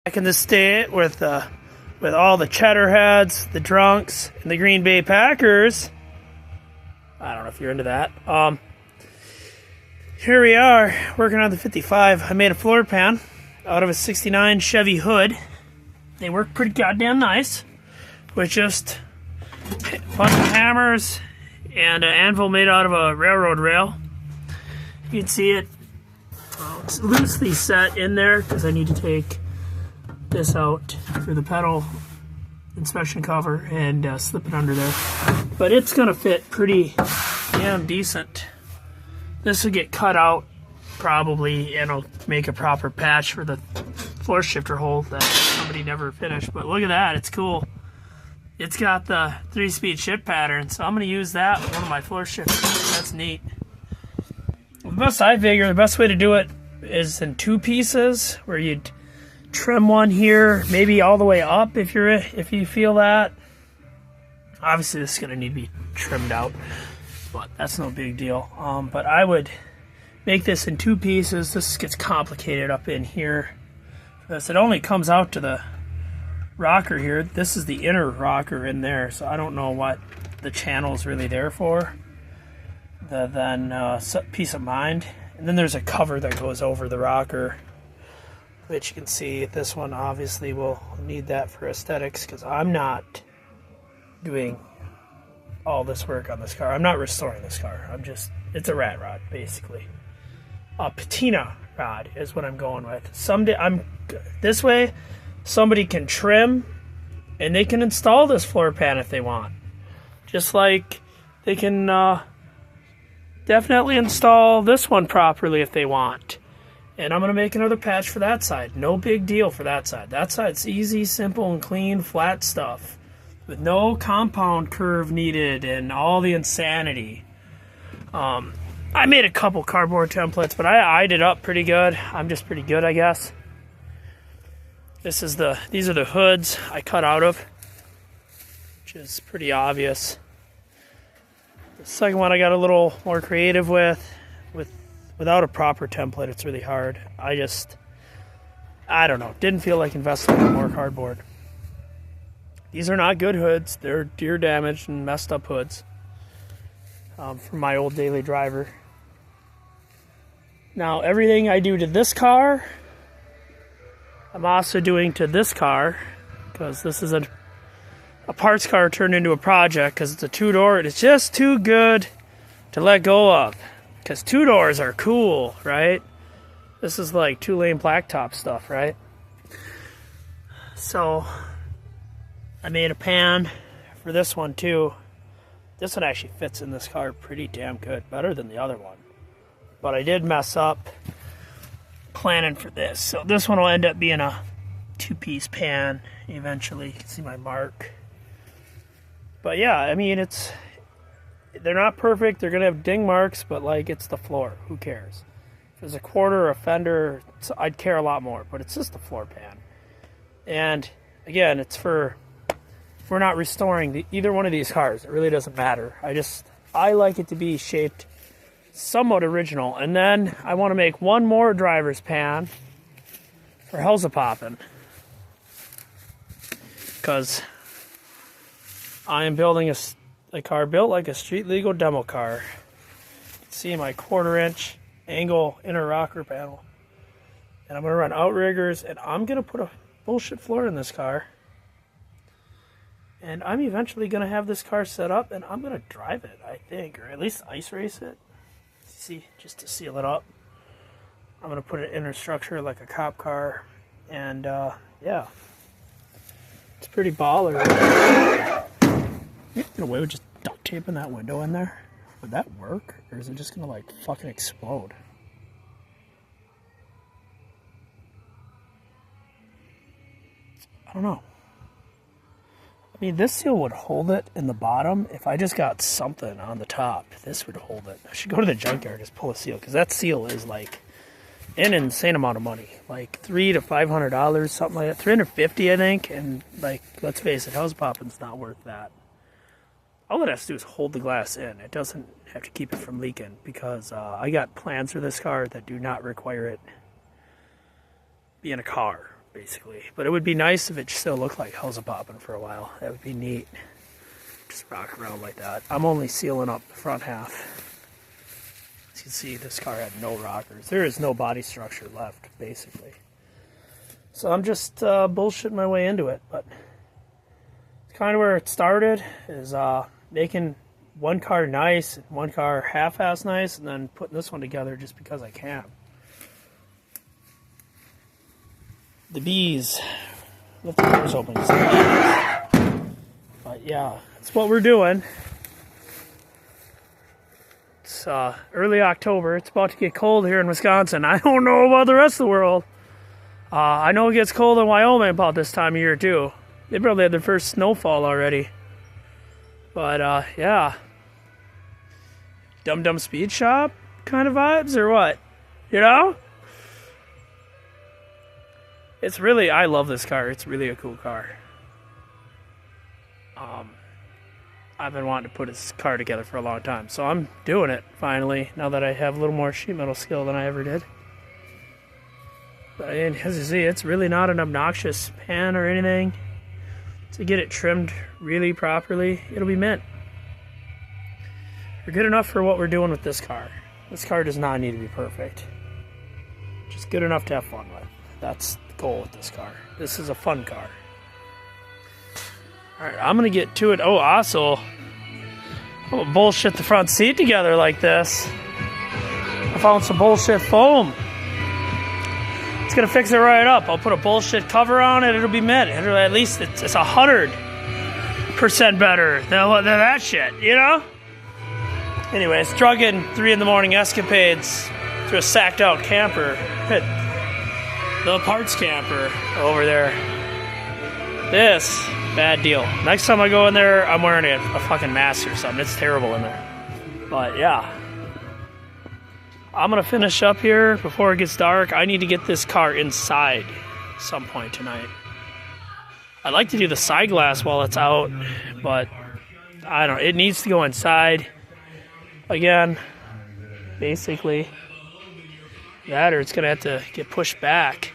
Back in the state with all the Cheddarheads, the Drunks, and the Green Bay Packers. I don't know if you're into that. Here we are working on the 55. I made a floor pan out of a 69 Chevy hood. They work pretty goddamn nice with just a bunch of hammers and an anvil made out of a railroad rail. You can see it. It's loosely set in there because I need to take this out for the pedal inspection cover and slip it under there, but it's gonna fit pretty damn decent. This will get cut out probably, and I'll make a proper patch for the floor shifter hole that somebody never finished. But look at that, it's cool. It's got the 3-speed shift pattern, so I'm gonna use that with one of my floor shifters. That's neat. I figure the best way to do it is in 2 pieces, where you'd trim one here, maybe all the way up if you feel that. Obviously this is going to need to be trimmed out, but that's no big deal. But I would make this in 2 pieces. This gets complicated up in here. It only comes out to the rocker here. This is the inner rocker in there, so I don't know what the channel is really there for, other than peace of mind. And then there's a cover that goes over the rocker, which you can see this one obviously will need that for aesthetics, because I'm not doing all this work on this car. I'm not restoring this car. It's a rat rod, basically. A patina rod is what I'm going with. Someday, this way, somebody can trim and they can install this floor pan if they want. Just like they can definitely install this one properly if they want. And I'm going to make another patch for that side. No big deal for that side. That side's easy, simple, and clean, flat stuff, with no compound curve needed and all the insanity. I made a couple cardboard templates, but I eyed it up pretty good. I'm just pretty good, I guess. These are the hoods I cut out of, which is pretty obvious. The second one I got a little more creative with without a proper template, it's really hard. I don't know, didn't feel like investing in more cardboard. These are not good hoods. They're deer damaged and messed up hoods from my old daily driver. Now, everything I do to this car, I'm also doing to this car, because this is a parts car turned into a project, because it's a 2-door and it's just too good to let go of. Because 2-doors are cool, right? This is like 2-lane blacktop stuff, right? So I made a pan for this one too. This one actually fits in this car pretty damn good, better than the other one. But I did mess up planning for this. So this one will end up being a 2-piece pan eventually. You can see my mark. But yeah, I mean, they're not perfect. They're gonna have ding marks, but like, it's the floor. Who cares? If there's a quarter or a fender, I'd care a lot more. But it's just a floor pan. And again, we're not restoring either one of these cars. It really doesn't matter. I like it to be shaped somewhat original. And then I want to make one more driver's pan for Hell's a Poppin', because I am building a car built like a street legal demo car. You can see my 1/4-inch angle inner rocker panel. And I'm going to run outriggers, and I'm going to put a bullshit floor in this car. And I'm eventually going to have this car set up, and I'm going to drive it, I think, or at least ice race it. See, just to seal it up. I'm going to put an inner structure like a cop car. And yeah, it's pretty baller. Get away with just duct taping that window in there? Would that work? Or is it just gonna like fucking explode? I don't know. I mean, this seal would hold it in the bottom. If I just got something on the top, this would hold it. I should go to the junkyard and just pull a seal, because that seal is like an insane amount of money. Like $300 to $500, something like that. $350, I think. And like, let's face it, Hell's Poppin's not worth that. All it has to do is hold the glass in. It doesn't have to keep it from leaking, because I got plans for this car that do not require it be in a car. basically. But it would be nice if it still looked like hell's a-poppin' for a while. That would be neat. Just rock around like that. I'm only sealing up the front half. As you can see, this car had no rockers. There is no body structure left, basically. So I'm just bullshitting my way into it. But it's kind of where it started, is making one car nice, and one car half-ass nice, and then putting this one together just because I can. The bees. Let the doors open. But yeah, that's what we're doing. It's early October. It's about to get cold here in Wisconsin. I don't know about the rest of the world. I know it gets cold in Wyoming about this time of year too. They probably had their first snowfall already. But yeah. Dum Dum Speed Shop kind of vibes or what? You know? It's really, I love this car. It's really a cool car. I've been wanting to put this car together for a long time. So I'm doing it, finally, now that I have a little more sheet metal skill than I ever did. But as you see, it's really not an obnoxious pan or anything. To get it trimmed really properly, it'll be mint. We're good enough for what we're doing with this car. This car does not need to be perfect. Just good enough to have fun with. That's the goal with this car. This is a fun car. Alright, I'm going to get to it. Oh, also, I'm going to bullshit the front seat together like this. I found some bullshit foam. It's going to fix it right up. I'll put a bullshit cover on it. It'll be mint. At least it's 100% better than that shit, you know? Anyways, drunken 3 in the morning escapades to a sacked out camper. The parts camper over there. This, bad deal. Next time I go in there, I'm wearing a fucking mask or something. It's terrible in there. But yeah. I'm going to finish up here before it gets dark. I need to get this car inside some point tonight. I'd like to do the side glass while it's out, but I don't know. It needs to go inside. Again, basically, that or it's going to have to get pushed back.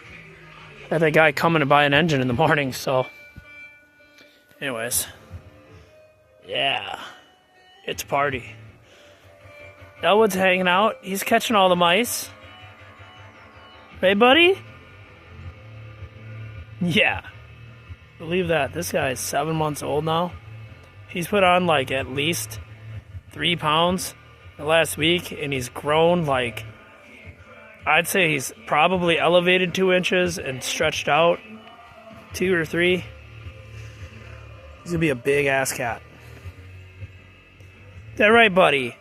I had that guy coming to buy an engine in the morning, so. Anyways. Yeah. It's a party. Elwood's hanging out. He's catching all the mice. Hey, buddy? Yeah. Believe that. This guy is 7 months old now. He's put on like at least 3 pounds the last week, and he's grown like, I'd say he's probably elevated 2 inches and stretched out 2 or 3. He's gonna be a big ass cat. Is that right, buddy?